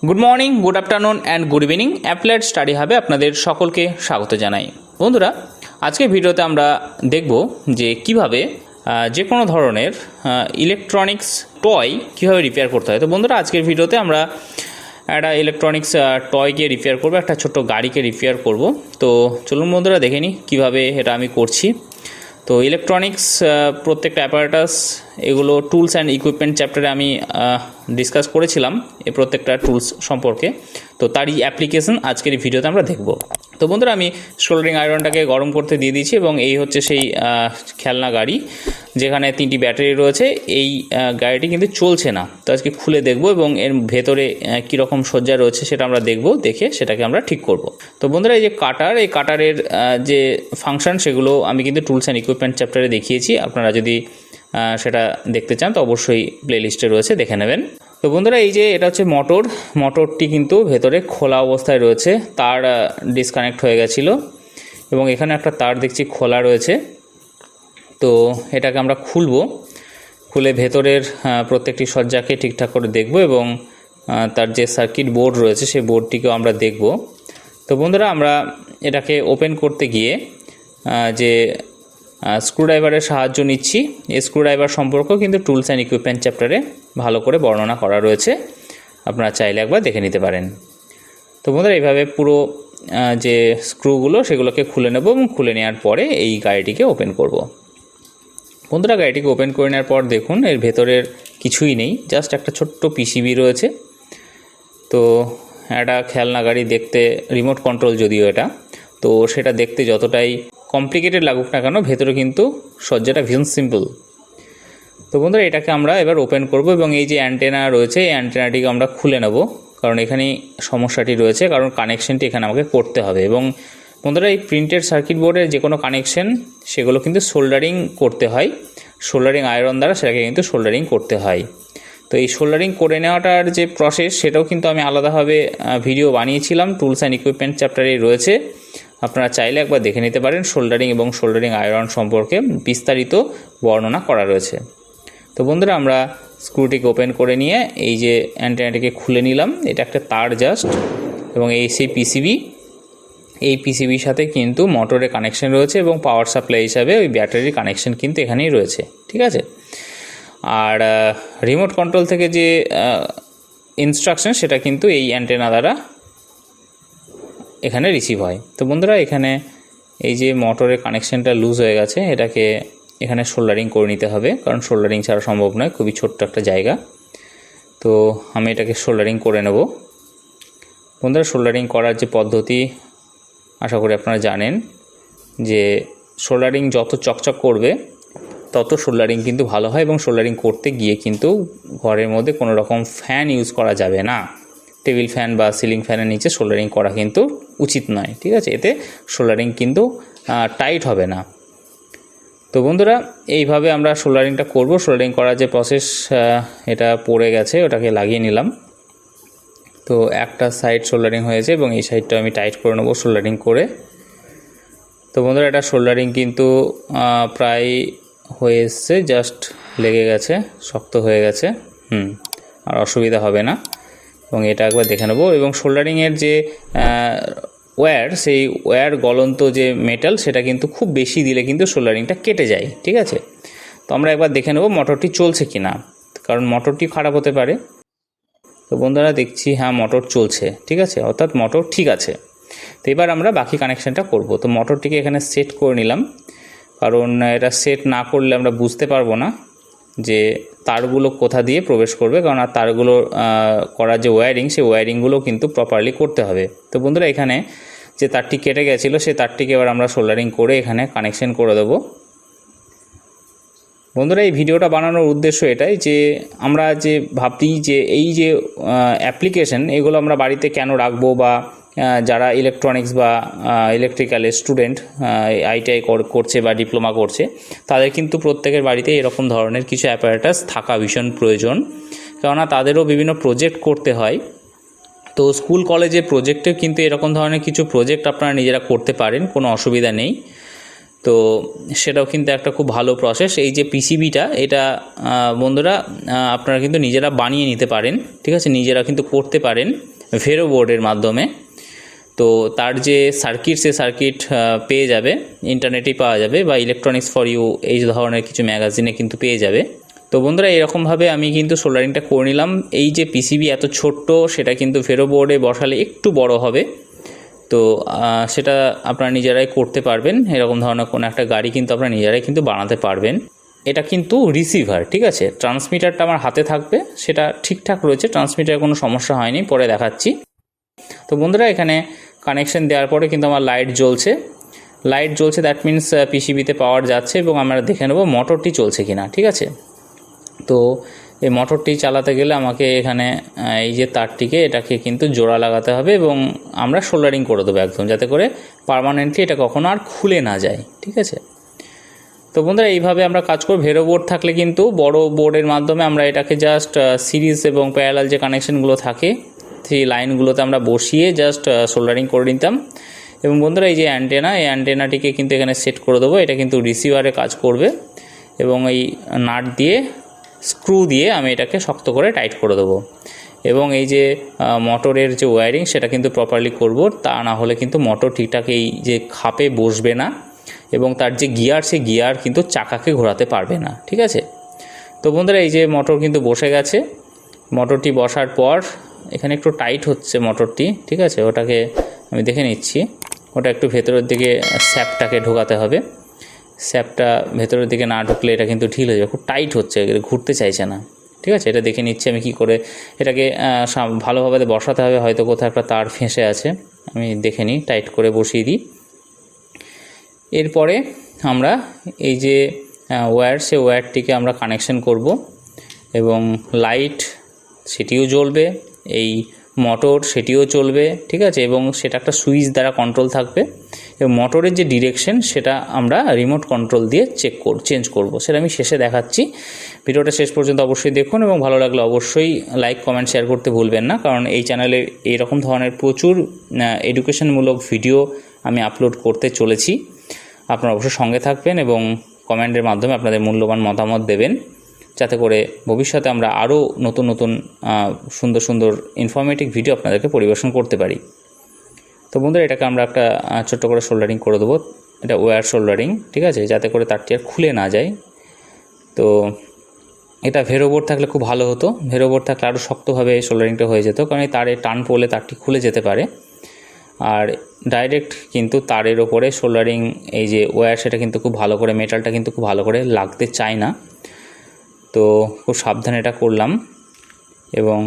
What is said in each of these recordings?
Good morning, good afternoon and good evening. Applied study হাবে আপনাদের সকলকে স্বাগত জানাই। বন্ধুরা, আজকের ভিডিওতে আমরা দেখব যে কিভাবে যে কোনো ধরনের ইলেকট্রনিক্স টয় কীভাবে রিপেয়ার করতে হয়। তো বন্ধুরা, আজকের ভিডিওতে আমরা একটা ইলেকট্রনিক্স টয়কে রিপেয়ার করব, একটা ছোট্ট গাড়িকে রিপেয়ার করব। তো চলুন বন্ধুরা দেখে নিই কীভাবে এটা আমি করছি। তো ইলেকট্রনিক্স প্রত্যেকটা অ্যাপারেটাস এগুলো টুলস অ্যান্ড ইকুইপমেন্ট চ্যাপ্টারে আমি ডিসকাস করেছিলাম এই প্রত্যেকটা টুলস সম্পর্কে। তো তারই অ্যাপ্লিকেশন আজকের এই ভিডিওতে আমরা দেখব। তো বন্ধুরা, আমি সোল্ডারিং আয়রনটাকে গরম করতে দিয়ে দিয়েছি এবং এই হচ্ছে সেই খেলনা গাড়ি যেখানে 3টি ব্যাটারি রয়েছে। এই গাড়িটি কিন্তু চলছে না, তো আজকে খুলে দেখব এবং এর ভেতরে কীরকম সজ্জা রয়েছে সেটা আমরা দেখব, দেখে সেটাকে আমরা ঠিক করব। তো বন্ধুরা, এই যে কাটার, এই কাটারের যে ফাংশন সেগুলো আমি কিন্তু টুলস অ্যান্ড ইকুইপমেন্ট চ্যাপ্টারে দেখিয়েছি। আপনারা যদি সেটা দেখতে চান তো অবশ্যই প্লেলিস্টে রয়েছে, দেখে নেবেন। তো বন্ধুরা, এই যে এটা হচ্ছে মোটরটি কিন্তু ভেতরে খোলা অবস্থায় রয়েছে, তার ডিসকানেক্ট হয়ে গেছিলো এবং এখানে একটা তার দেখছি খোলা রয়েছে। তো এটাকে আমরা খুলে ভেতরের প্রত্যেকটি সজ্জাকে ঠিকঠাক করে দেখব এবং তার যে সার্কিট বোর্ড রয়েছে সেই বোর্ডটিকেও আমরা দেখব। তো বন্ধুরা, আমরা এটাকে ওপেন করতে গিয়ে যে স্ক্রুড্রাইভারের সাহায্য নিচ্ছি। এই স্ক্রুড্রাইভার সম্পর্কেও কিন্তু টুলস অ্যান্ড ইকুইপমেন্ট চ্যাপ্টারে ভালো করে বর্ণনা করা রয়েছে, আপনারা চাইলে একবার দেখে নিতে পারেন। তো বন্ধুরা, এইভাবে পুরো যে স্ক্রুগুলো সেগুলোকে খুলে নেব এবং খুলে নেওয়ার পরে এই গাড়িটিকে ওপেন করব। বন্ধুরা, গাড়িটিকে ওপেন করে নেওয়ার পর দেখুন এর ভেতরের কিছুই নেই, জাস্ট একটা ছোট্ট পিসিবি রয়েছে। তো একটা খেলনা গাড়ি দেখতে, রিমোট কন্ট্রোল যদিও এটা, তো সেটা দেখতে যতটাই কমপ্লিকেটেড লাগুক না কেন, ভেতরে কিন্তু সজ্জাটা ভীষণ সিম্পল। তো বন্ধুরা, এটাকে আমরা এবার ওপেন করব এবং এই যে অ্যান্টেনা রয়েছে এই অ্যান্টেনাটিকে আমরা খুলে নেব, কারণ এখানেই সমস্যাটি রয়েছে, কারণ কানেকশনটি এখানে আমাকে করতে হবে। এবং বন্ধুরা, এই প্রিন্টেড সার্কিট বোর্ডের যে কোনো কানেকশন সেগুলো কিন্তু সোল্ডারিং করতে হয়, সোল্ডারিং আয়রন দ্বারা সেটাকে কিন্তু সোল্ডারিং করতে হয়। তো এই সোল্ডারিং করে নেওয়াটার যে প্রসেস সেটাও কিন্তু আমি আলাদাভাবে ভিডিও বানিয়েছিলাম, টুলস অ্যান্ড ইকুইপমেন্ট চ্যাপ্টারেই রয়েছে, আপনারা চাইলে একবার দেখে নিতে পারেন। সোল্ডারিং এবং সোল্ডারিং আয়রন সম্পর্কে বিস্তারিত বর্ণনা করা রয়েছে। তো বন্ধুরা, আমরা স্ক্রুটিকে ওপেন করে নিয়ে এই যে অ্যান্টেনাটিকে খুলে নিলাম, এটা একটা তার জাস্ট, এবং এই সেই পিসিবি, এই পিসিবির সাথে কিন্তু মোটরের কানেকশন রয়েছে এবং পাওয়ার সাপ্লাই হিসাবে ওই ব্যাটারির কানেকশন কিন্তু এখানেই রয়েছে, ঠিক আছে। আর রিমোট কন্ট্রোল থেকে যে ইনস্ট্রাকশন সেটা কিন্তু এই অ্যান্টেনা দ্বারা এখানে রিসিভ হয়। তো বন্ধুরা, এখানে এই যে মোটরের কানেকশনটা লুজ হয়ে গেছে, এটাকে এখানে সোল্ডারিং করে নিতে হবে, কারণ সোল্ডারিং ছাড়া সম্ভব নয়, খুবই ছোট্ট একটা জায়গা। তো আমি এটাকে সোল্ডারিং করে নেব। বন্ধুরা, সোল্ডারিং করার যে পদ্ধতি আশা করি আপনারা জানেন, যে সোল্ডারিং যত চকচক করবে তত সোল্ডারিং কিন্তু ভালো হয়, এবং সোল্ডারিং করতে গিয়ে কিন্তু ঘরের মধ্যে কোনো রকম ফ্যান ইউজ করা যাবে না, টেবিল ফ্যান বা সিলিং ফ্যানের নিচে সোল্ডারিং করা কিন্তু উচিত নয়, ঠিক আছে। এতে সোল্ডারিং কিন্তু টাইট হবে না। তো বন্ধুরা, এইভাবে আমরা সোল্ডারিংটা করব। সোল্ডারিং করার যে প্রসেস, এটা পড়ে গেছে, ওটাকে লাগিয়ে নিলাম। তো একটা সাইড সোল্ডারিং হয়েছে এবং এই সাইডটা আমি টাইট করে নেব সোল্ডারিং করে। তো বন্ধুরা, এটা সোল্ডারিং কিন্তু প্রায় হয়ে এসছে, জাস্ট লেগে গেছে, শক্ত হয়ে গেছে, আর অসুবিধা হবে না। এবং এটা একবার দেখে নেব। এবং সোল্ডারিংয়ের যে ওয়্যার, সেই ওয়্যার গলন্ত যে মেটাল, সেটা কিন্তু খুব বেশি দিলে কিন্তু সোল্ডারিংটা কেটে যায়, ঠিক আছে। তো আমরা একবার দেখে নেব মোটরটি চলছে কি না, কারণ মোটরটি খারাপ হতে পারে। তো বন্ধুরা, দেখছি হ্যাঁ মোটর চলছে, ঠিক আছে, অর্থাৎ মোটর ঠিক আছে। তো এবার আমরা বাকি কানেকশানটা করব। তো মোটরটিকে এখানে সেট করে নিলাম, কারণ এটা সেট না করলে আমরা বুঝতে পারবো না যে তারগুলো কোথা দিয়ে প্রবেশ করবে, কারণ আর তারগুলো করার যে ওয়্যারিং, সেই ওয়্যারিংগুলো কিন্তু প্রপারলি করতে হবে। তো বন্ধুরা, এখানে যে তারটি কেটে গেছিলো সেই তারটিকে এবার আমরা সোল্ডারিং করে এখানে কানেকশন করে দেবো। বন্ধুরা, এই ভিডিওটা বানানোর উদ্দেশ্য এটাই যে আমরা যে ভাবছি যে এই যে অ্যাপ্লিকেশন এগুলো আমরা বাড়িতে কেন রাখবো, বা যারা ইলেকট্রনিক্স বা ইলেকট্রিক্যালের স্টুডেন্ট আইটিআই করছে বা ডিপ্লোমা করছে, তাদের কিন্তু প্রত্যেকের বাড়িতে এরকম ধরনের কিছু অ্যাপারেটাস থাকা ভীষণ প্রয়োজন, কেননা তাদেরও বিভিন্ন প্রজেক্ট করতে হয়। তো স্কুল কলেজে প্রজেক্টে কিন্তু এরকম ধরনের কিছু প্রজেক্ট আপনারা নিজেরা করতে পারেন, কোনো অসুবিধা নেই। তো সেটাও কিন্তু একটা খুব ভালো প্রসেস। এই যে পিসিবিটা, এটা বন্ধুরা আপনারা কিন্তু নিজেরা বানিয়ে নিতে পারেন, ঠিক আছে, নিজেরা কিন্তু করতে পারেন। ভেরো বোর্ডের মাধ্যমে। তো তার যে সার্কিট, সে সার্কিট পেয়ে যাবে, ইন্টারনেটেই পাওয়া যাবে বা ইলেকট্রনিক্স ফর ইউ এই ধরনের কিছু ম্যাগাজিনে কিন্তু পেয়ে যাবে। তো বন্ধুরা, এরকমভাবে আমি কিন্তু সোল্ডারিংটা করে নিলাম। এই যে পিসিবি এত ছোট্ট, সেটা কিন্তু ভেরো বোর্ডে বসালে একটু বড় হবে। তো সেটা আপনারা নিজেরাই করতে পারবেন। এরকম ধরনের কোনো একটা গাড়ি কিন্তু আপনারা নিজেরাই কিন্তু বানাতে পারবেন। এটা কিন্তু রিসিভার, ঠিক আছে। ট্রান্সমিটারটা আমার হাতে থাকবে, সেটা ঠিকঠাক রয়েছে, ট্রান্সমিটারে কোনো সমস্যা হয়নি, পরে দেখাচ্ছি। তো বন্ধুরা, এখানে কানেকশন দেওয়ার পরে কিন্তু আমার লাইট জ্বলছে। দ্যাট মিনস পিসিবিতে পাওয়ার যাচ্ছে এবং আমরা দেখে নেব মোটরটি চলছে কিনা, ঠিক আছে। তো এই মোটরটি চালাতে গেলে আমাকে এখানে এই যে তারটিকে, এটাকে কিন্তু জোড়া লাগাতে হবে এবং আমরা সোল্ডারিং করে দেবো একদম, যাতে করে পার্মানেন্টলি এটা কখনো আর খুলে না যায়, ঠিক আছে। তো বন্ধুরা, এইভাবে আমরা কাজ করব। ভেরো বোর্ড থাকলে কিন্তু বড় বোর্ডের মাধ্যমে আমরা এটাকে জাস্ট সিরিজ এবং প্যারালাল যে কানেকশনগুলো থাকে সেই লাইনগুলোতে আমরা বসিয়ে জাস্ট সোল্ডারিং করে নিতাম। এবং বন্ধুরা, এই যে অ্যান্টেনা, এই অ্যান্টেনাটিকে কিন্তু এখানে সেট করে দেবো। এটা কিন্তু রিসিভারে কাজ করবে এবং এই নাট দিয়ে, স্ক্রু দিয়ে আমি এটাকে শক্ত করে টাইট করে দেবো। এবং এই যে মোটরের যে ওয়্যারিং, সেটা কিন্তু প্রপারলি করব, তা না হলে কিন্তু মোটর ঠিকঠাক এই যে খাপে বসবে না এবং তার যে গিয়ার, সেই গিয়ার কিন্তু চাকাকে ঘোরাতে পারবে না, ঠিক আছে। তো বন্ধুরা, এই যে মোটর কিন্তু বসে গেছে। মোটরটি বসার পর এখানে একটু টাইট হচ্ছে মোটরটি, ঠিক আছে। ওটাকে আমি দেখে নিচ্ছি। ওটা একটু ভেতরের দিকে স্যাপটাকে ঢোকাতে হবে। স্যাপটা ভেতরের দিকে না ঢুকলে এটা কিন্তু ঢিল হয়ে যাবে, খুব টাইট হচ্ছে, ঘুরতে চাইছে না, ঠিক আছে। এটা দেখে নিচ্ছি আমি কি করে এটাকে ভালোভাবে বসাতে হবে। হয়তো কোথাও একটা তার ফেঁসে আছে, আমি দেখে নিই, টাইট করে বসিয়ে দিই। এরপরে আমরা এই যে ওয়্যার, সে ওয়্যারটিকে আমরা কানেকশন করব এবং লাইট সেটিও জ্বলবে, এই মোটর সেটিও চলবে, ঠিক আছে। এবং সেটা একটা সুইচ দ্বারা কন্ট্রোল থাকবে এবং মোটরের যে ডিরেকশন, সেটা আমরা রিমোট কন্ট্রোল দিয়ে চেঞ্জ করব। সেটা আমি শেষে দেখাচ্ছি। ভিডিওটা শেষ পর্যন্ত অবশ্যই দেখুন এবং ভালো লাগলে অবশ্যই লাইক, কমেন্ট, শেয়ার করতে ভুলবেন না, কারণ এই চ্যানেলে এইরকম ধরনের প্রচুর এডুকেশনমূলক ভিডিও আমি আপলোড করতে চলেছি। আপনারা অবশ্যই সঙ্গে থাকবেন এবং কমেন্টের মাধ্যমে আপনাদের মূল্যবান মতামত দেবেন, যাতে করে ভবিষ্যতে আমরা আরও নতুন নতুন সুন্দর সুন্দর ইনফরমেটিভ ভিডিও আপনাদেরকে পরিবেশন করতে পারি। তো বন্ধুরা, এটাকে আমরা একটা ছোট্ট করে সোল্ডারিং করে দেবো। এটা ওয়্যার সোল্ডারিং, ঠিক আছে, যাতে করে তারটি আর খুলে না যায়। তো এটা ভেরো বোর্ড থাকলে খুব ভালো হতো। ভেরো বোর্ড থাকলে আরও শক্তভাবে সোল্ডারিংটা হয়ে যেত, কারণ এই তারে টান পড়লে তারটি খুলে যেতে পারে। আর ডাইরেক্ট কিন্তু তারের ওপরে সোল্ডারিং, এই যে ওয়্যার, সেটা কিন্তু খুব ভালো করে, মেটালটা কিন্তু খুব ভালো করে লাগতে চায় না। তো খুব সাবধানে এটা করলাম এবং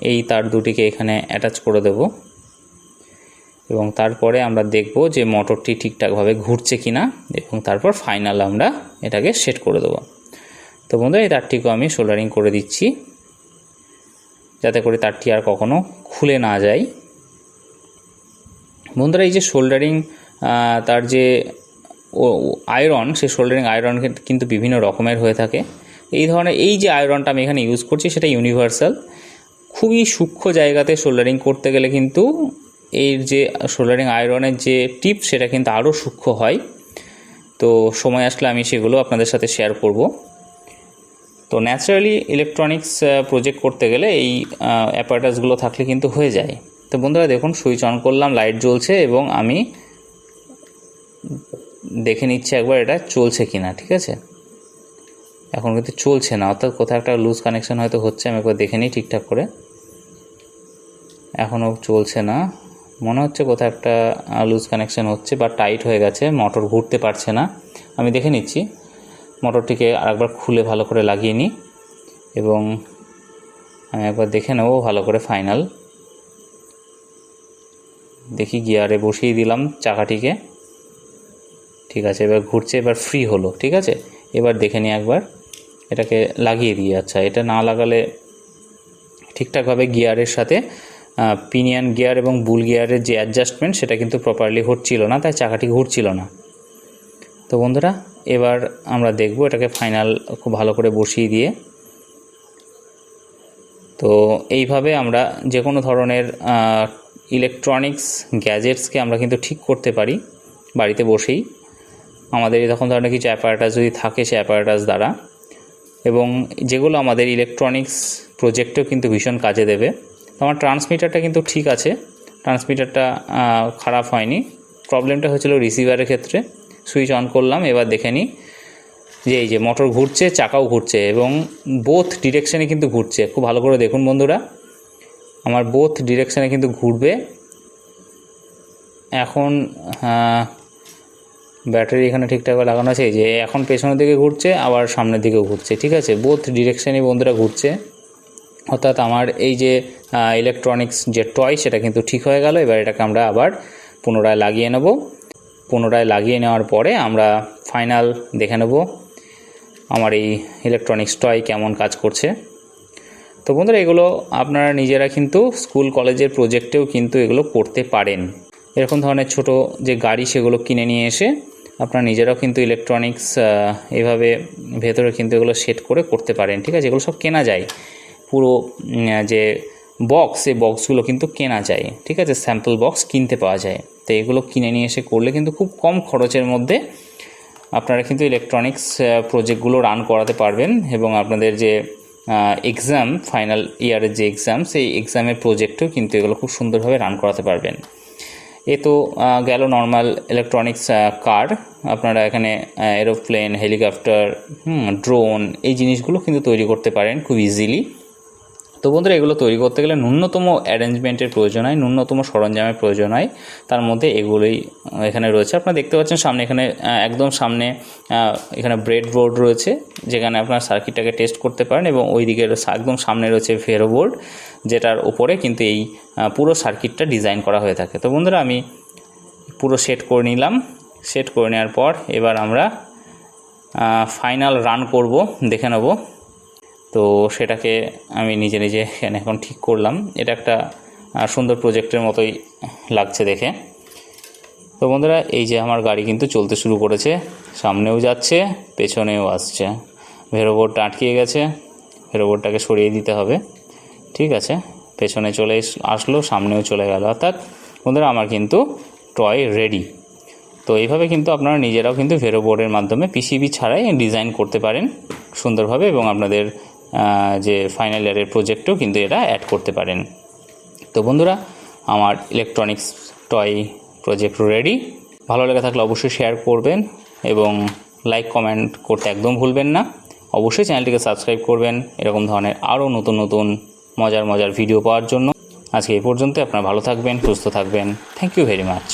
এই তার দুটিকে এখানে অ্যাটাচ করে দেব এবং তারপরে আমরা দেখব যে মোটরটি ঠিকঠাকভাবে ঘুরছে কিনা এবং তারপর ফাইনাল আমরা এটাকে সেট করে দেব। তো বন্ধুরা, এই তারটিকেও আমি সোল্ডারিং করে দিচ্ছি, যাতে করে তারটি আর কখনো খুলে না যায়। বন্ধুরা, এই যে সোল্ডারিং, তার যে আয়রন, সেই সোল্ডারিং আয়রন কিন্তু বিভিন্ন রকমের হয়ে থাকে। এই ধরনের এই যে আয়রনটা আমি এখানে ইউজ করছি, সেটা ইউনিভার্সাল। খুবই সূক্ষ্ম জায়গাতে সোল্ডারিং করতে গেলে কিন্তু এর যে সোল্ডারিং আয়রনের যে টিপ, সেটা কিন্তু আরও সূক্ষ্ম হয়। তো সময় আসলে আমি সেগুলো আপনাদের সাথে শেয়ার করব। তো ন্যাচারালি ইলেকট্রনিক্স প্রজেক্ট করতে গেলে এই অ্যাপারেটাসগুলো থাকলে কিন্তু হয়ে যায়। তো বন্ধুরা, দেখুন, সুইচ অন করলাম, লাইট জ্বলছে এবং আমি দেখে নিচ্ছি একবার এটা চলছে কিনা, ঠিক আছে। এখন কিন্তু চলছে না, অর্থাৎ কোথাও একটা লুজ কানেকশন হয়তো হচ্ছে। আমি একবার দেখে নিই ঠিকঠাক করে। এখনও চলছে না, মনে হচ্ছে কোথাও একটা লুজ কানেকশন হচ্ছে বা টাইট হয়ে গেছে, মোটর ঘুরতে পারছে না। আমি দেখে নিচ্ছি, মোটরটিকে আরেকবার খুলে ভালো করে লাগিয়ে নিই এবং আমি একবার দেখে নেব ভালো করে ফাইনাল। দেখি, গিয়ারে বসিয়ে দিলাম চাকাটিকে, ঠিক আছে, এবার ঘুরছে, এবার ফ্রি হলো, ঠিক আছে। এবার দেখে নিই একবার, এটাকে লাগিয়ে দিই। আচ্ছা, এটা না লাগালে ঠিকঠাকভাবে গিয়ারের সাথে পিনিয়ন গিয়ার এবং বুল গিয়ারের যে অ্যাডজাস্টমেন্ট, সেটা কিন্তু প্রপারলি হচ্ছিল না, তাই চাকাটি ঘুরছিল না। তো বন্ধুরা, এবার আমরা দেখব এটাকে ফাইনাল খুব ভালো করে বসিয়ে দিয়ে। তো এইভাবে আমরা যে কোনো ধরনের ইলেকট্রনিক্স গ্যাজেটসকে আমরা কিন্তু ঠিক করতে পারি বাড়িতে বসেই। আমাদের এরকম ধরনের কিছু অ্যাপারেটাস যদি থাকে, সে অ্যাপারেটাস দ্বারা, এবং যেগুলো আমাদের ইলেকট্রনিক্স প্রজেক্টেও কিন্তু ভীষণ কাজে দেবে। তো আমার ট্রান্সমিটারটা কিন্তু ঠিক আছে, ট্রান্সমিটারটা খারাপ হয়নি। প্রবলেমটা হয়েছিল রিসিভারের ক্ষেত্রে। সুইচ অন করলাম, এবার দেখে নিই যে এই যে মোটর ঘুরছে, চাকাও ঘুরছে এবং বোথ ডিরেকশানে কিন্তু ঘুরছে। খুব ভালো করে দেখুন বন্ধুরা, আমার বোথ ডিরেকশানে কিন্তু ঘুরবে। এখন ব্যাটারি এখানে ঠিকঠাক লাগানো আছে, যে এখন পেছনের দিকে ঘুরছে আবার সামনের দিকেও ঘুরছে, ঠিক আছে, বোথ ডিরেকশানে বন্ধুরা ঘুরছে। অর্থাৎ আমার এই যে ইলেকট্রনিক্স যে টয় সেটা কিন্তু ঠিক হয়ে গেল। এবার এটাকে আমরা আবার পুনরায় লাগিয়ে নেব। পুনরায় লাগিয়ে নেওয়ার পরে আমরা ফাইনাল দেখে নেব আমার এই ইলেকট্রনিক্স টয় কেমন কাজ করছে। তো বন্ধুরা, এগুলো আপনারা নিজেরা কিন্তু স্কুল কলেজের প্রজেক্টেও কিন্তু এগুলো করতে পারেন। এরকম ধরনের ছোট যে গাড়ি সেগুলো কিনে নিয়ে এসে আপনারা নিজেরাও কিন্তু ইলেকট্রনিক্স এভাবে ভেতরে কিন্তু এগুলো সেট করে করতে পারেন, ঠিক আছে। এগুলো সব কেনা যায়, পুরো যে বক্স, এই বক্সগুলো কিন্তু কেনা যায়, ঠিক আছে, স্যাম্পল বক্স কিনতে পাওয়া যায়। তো এগুলো কিনে নিয়ে এসে করলে কিন্তু খুব কম খরচের মধ্যে আপনারা কিন্তু ইলেকট্রনিক্স প্রজেক্টগুলো রান করাতে পারবেন এবং আপনাদের যে এক্সাম, ফাইনাল ইয়ারের যে এক্সাম, সেই এক্সামের প্রজেক্টেও কিন্তু এগুলো খুব সুন্দরভাবে রান করাতে পারবেন। এ তো গেল নর্মাল ইলেকট্রনিক্স কার। আপনারা এখানে এরোপ্লেন, হেলিকপ্টার, ড্রোন, এই জিনিসগুলো কিন্তু তৈরি করতে পারেন খুব ইজিলি। তো বন্ধুরা, এগুলো তৈরি করতে গেলে ন্যূনতম অ্যারেঞ্জমেন্টের প্রয়োজন হয়, ন্যূনতম সরঞ্জামের প্রয়োজন হয়। তার মধ্যে এগুলোই এখানে রয়েছে। আপনারা দেখতে পাচ্ছেন সামনে, এখানে একদম সামনে এখানে ব্রেড বোর্ড রয়েছে, যেখানে আপনার সার্কিটটাকে টেস্ট করতে পারেন, এবং ওই দিকে একদম সামনে রয়েছে ফেরো বোর্ড, যেটার উপরে কিন্তু এই পুরো সার্কিটটা ডিজাইন করা হয়ে থাকে। তো বন্ধুরা, আমি পুরো সেট করে নিলাম। সেট করে নেওয়ার পর এবার আমরা ফাইনাল রান করব, দেখে নেব। তো সেটাকে আমি নিজে নিজে এখানে এখন ঠিক করলাম। এটা একটা সুন্দর প্রজেক্টের মতোই লাগছে দেখে। তো বন্ধুরা, এই যে আমার গাড়ি কিন্তু চলতে শুরু করেছে, সামনেও যাচ্ছে, পেছনেও আসছে। ভেরোবোর্ডটা আটকে গেছে, ভেরোবোর্ডটাকে সরিয়ে দিতে হবে, ঠিক আছে। পেছনে চলে আসলো, সামনেও চলে গেল। অর্থাৎ বন্ধুরা, আমার কিন্তু টয় রেডি। তো এইভাবে কিন্তু আপনারা নিজেরাও কিন্তু ভেরোবোর্ডের মাধ্যমে পিসিবি ছাড়াই ডিজাইন করতে পারেন সুন্দরভাবে, এবং আপনাদের যে ফাইনাল ইয়ারের প্রজেক্টেও কিন্তু এটা অ্যাড করতে পারেন। তো বন্ধুরা, আমার ইলেকট্রনিক্স টয় প্রজেক্ট রেডি। ভালো লেগে থাকলে অবশ্যই শেয়ার করবেন এবং লাইক কমেন্ট করতে একদম ভুলবেন না। অবশ্যই চ্যানেলটিকে সাবস্ক্রাইব করবেন এরকম ধরনের আরও নতুন নতুন মজার ভিডিও পাওয়ার জন্য। আজকে এই পর্যন্ত। আপনারা ভালো থাকবেন, সুস্থ থাকবেন। Thank you very much.